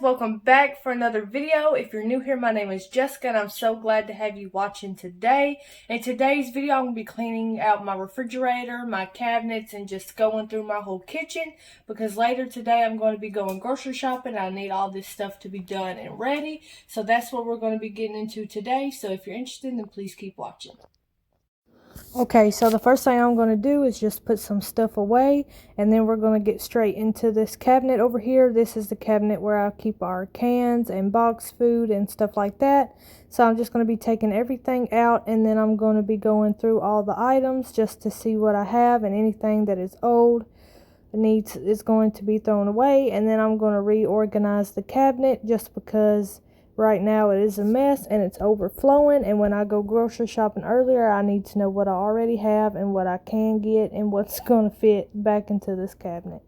welcome back for another video. If you're new here, my name is Jessica and I'm so glad to have you watching today. In today's video, I'm going to be cleaning out my refrigerator, my cabinets, and just going through my whole kitchen because later today I'm going to be going grocery shopping. I need all this stuff to be done and ready. So that's what we're going to be getting into today. So if you're interested, then please keep watching. Okay, so the first thing I'm going to do is just put some stuff away, and then we're going to get straight into this cabinet over here. This is the cabinet where I keep our cans and box food and stuff like that. So I'm just going to be taking everything out, and then I'm going to be going through all the items just to see what I have, and anything that is old is going to be thrown away. And then I'm going to reorganize the cabinet just because right now it is a mess and it's overflowing, and when I go grocery shopping earlier, I need to know what I already have and what I can get and what's going to fit back into this cabinet.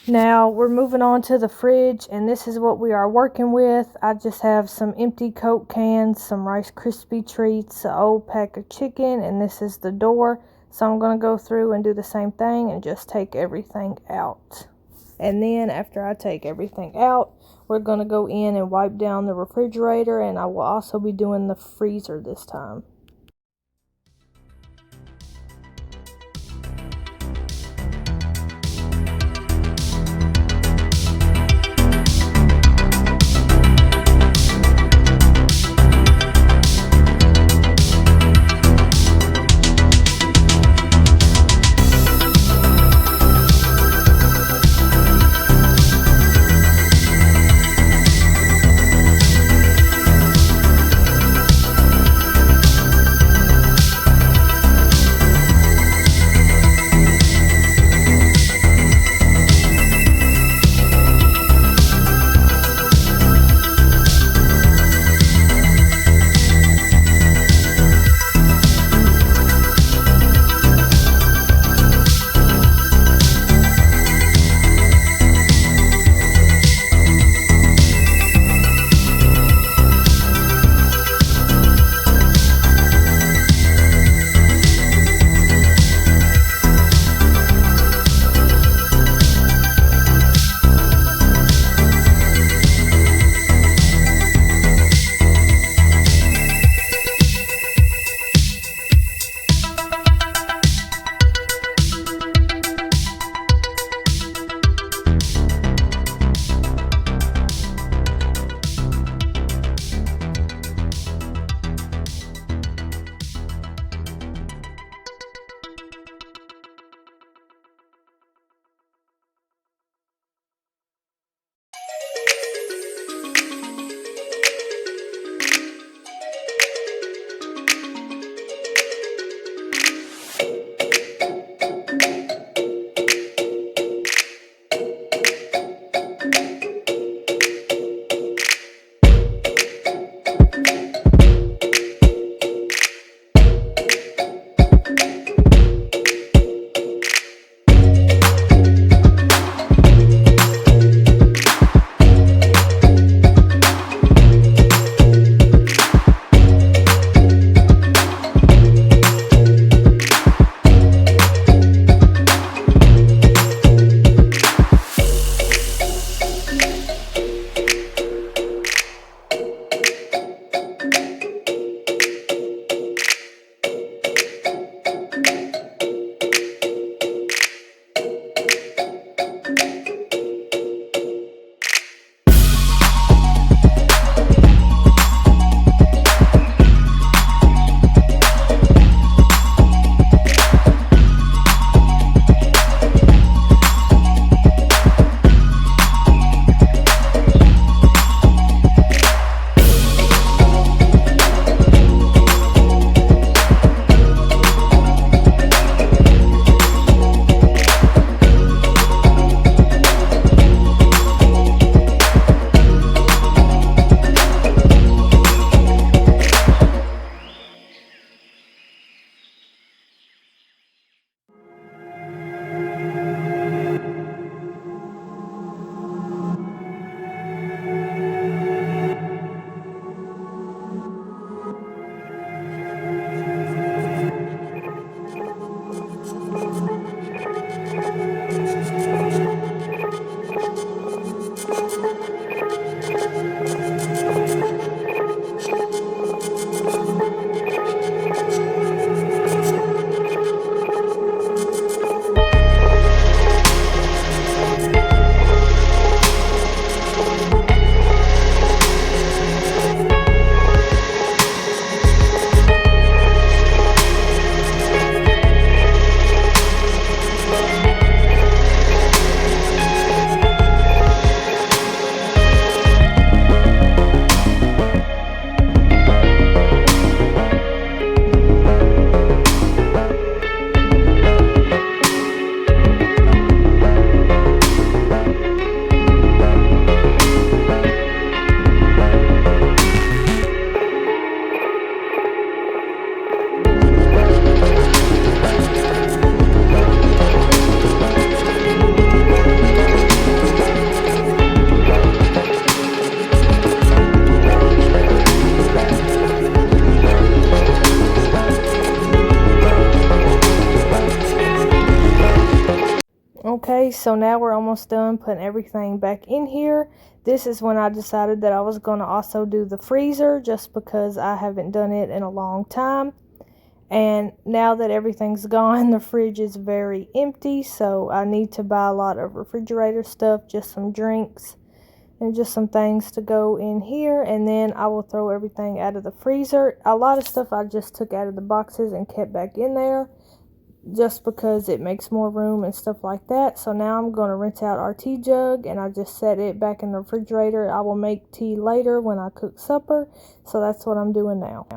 Now we're moving on to the fridge, and this is what we are working with. I just have some empty Coke cans, some Rice Krispie treats, an old pack of chicken, and this is the door. So I'm going to go through and do the same thing and just take everything out. And then after I take everything out, we're going to go in and wipe down the refrigerator, and I will also be doing the freezer this time. Okay, so now we're almost done putting everything back in here. This is when I decided that I was going to also do the freezer, just because I haven't done it in a long time. And now that everything's gone, the fridge is very empty, so I need to buy a lot of refrigerator stuff, just some drinks and just some things to go in here, and then I will throw everything out of the freezer. A lot of stuff I just took out of the boxes and kept back in there, just because it makes more room and stuff like that. So now I'm going to rinse out our tea jug, and I just set it back in the refrigerator. I will make tea later when I cook supper, so that's what I'm doing now.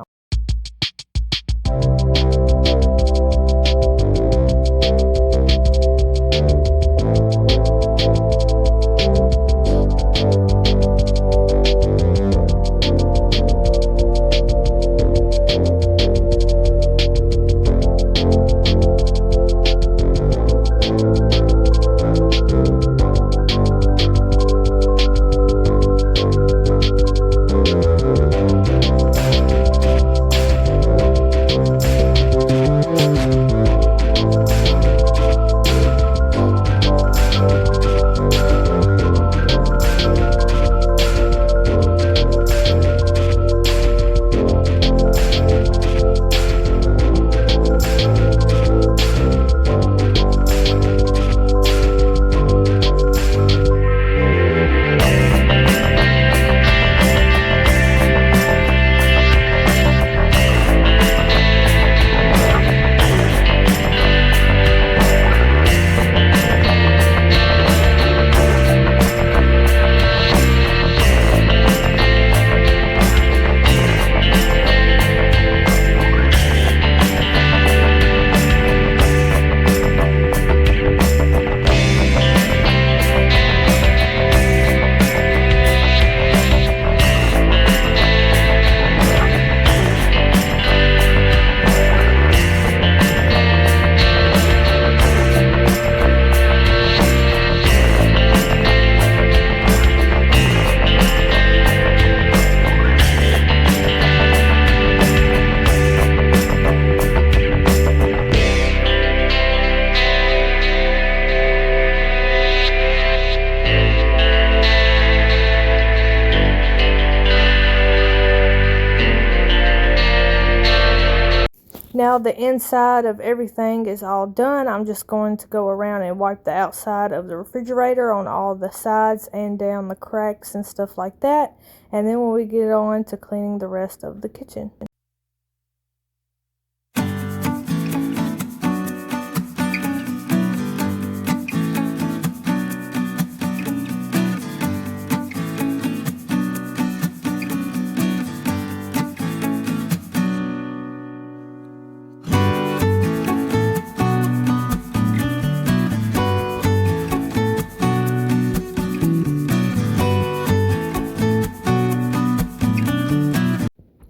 Now the inside of everything is all done. I'm just going to go around and wipe the outside of the refrigerator on all the sides and down the cracks and stuff like that. And then when we get on to cleaning the rest of the kitchen.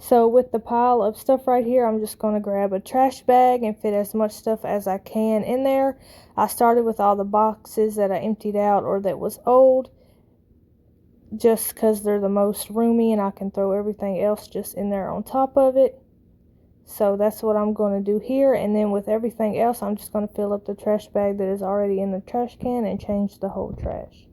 So with the pile of stuff right here, I'm just going to grab a trash bag and fit as much stuff as I can in there. I started with all the boxes that I emptied out or that was old, just because they're the most roomy and I can throw everything else just in there on top of it. So that's what I'm going to do here, and then with everything else, I'm just going to fill up the trash bag that is already in the trash can and change the whole trash.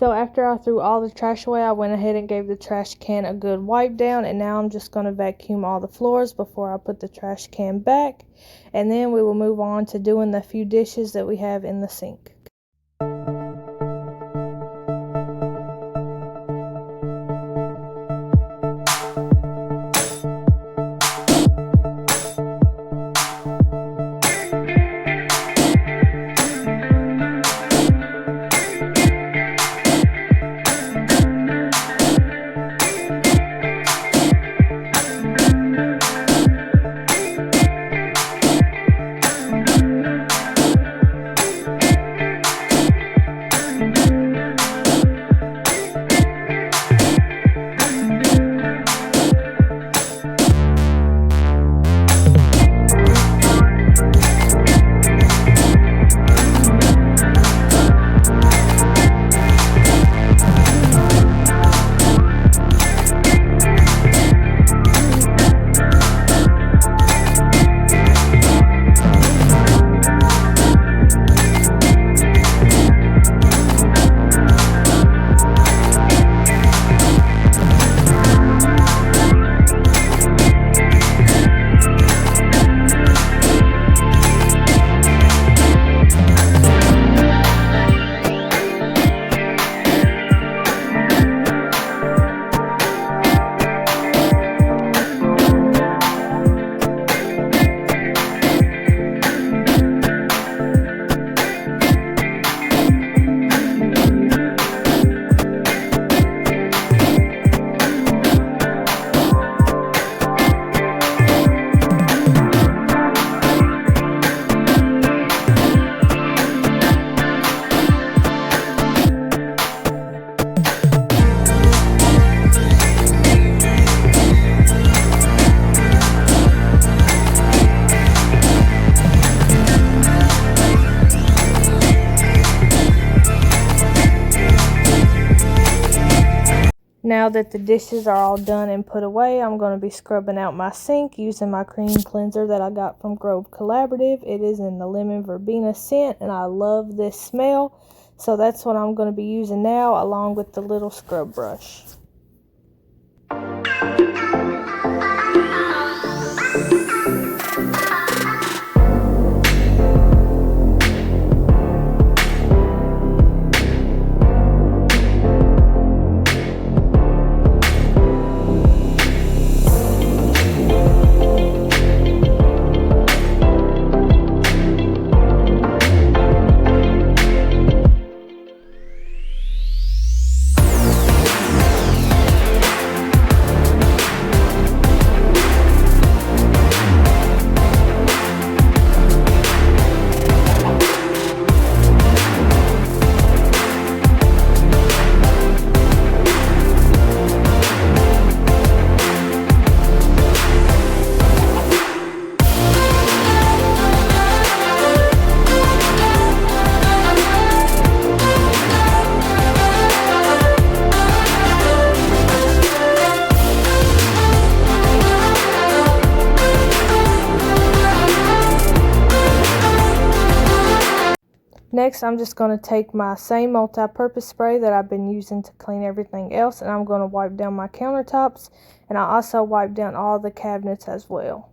So after I threw all the trash away, I went ahead and gave the trash can a good wipe down, and now I'm just going to vacuum all the floors before I put the trash can back, and then we will move on to doing the few dishes that we have in the sink. Now that the dishes are all done and put away, I'm going to be scrubbing out my sink using my cream cleanser that I got from Grove Collaborative. It is in the lemon verbena scent, and I love this smell. So that's what I'm going to be using now, along with the little scrub brush. Next, I'm just going to take my same multi-purpose spray that I've been using to clean everything else, and I'm going to wipe down my countertops, and I also wipe down all the cabinets as well.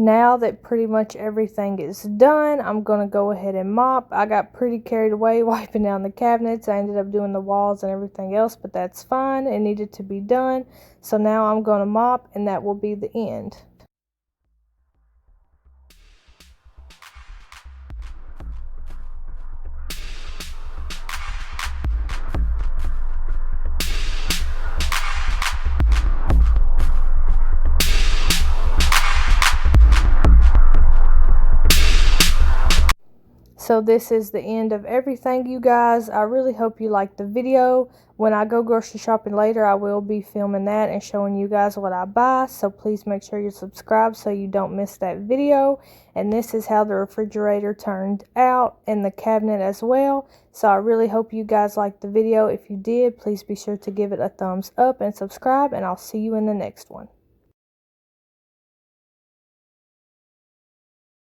Now that pretty much everything is done, I'm going to go ahead and mop. I got pretty carried away wiping down the cabinets. I ended up doing the walls and everything else, but that's fine. It needed to be done. So now I'm going to mop, and that will be the end. So this is the end of everything, you guys. I really hope you liked the video. When I go grocery shopping later, I will be filming that and showing you guys what I buy. So please make sure you're subscribed so you don't miss that video. And this is how the refrigerator turned out, and the cabinet as well. So I really hope you guys liked the video. If you did, please be sure to give it a thumbs up and subscribe. And I'll see you in the next one.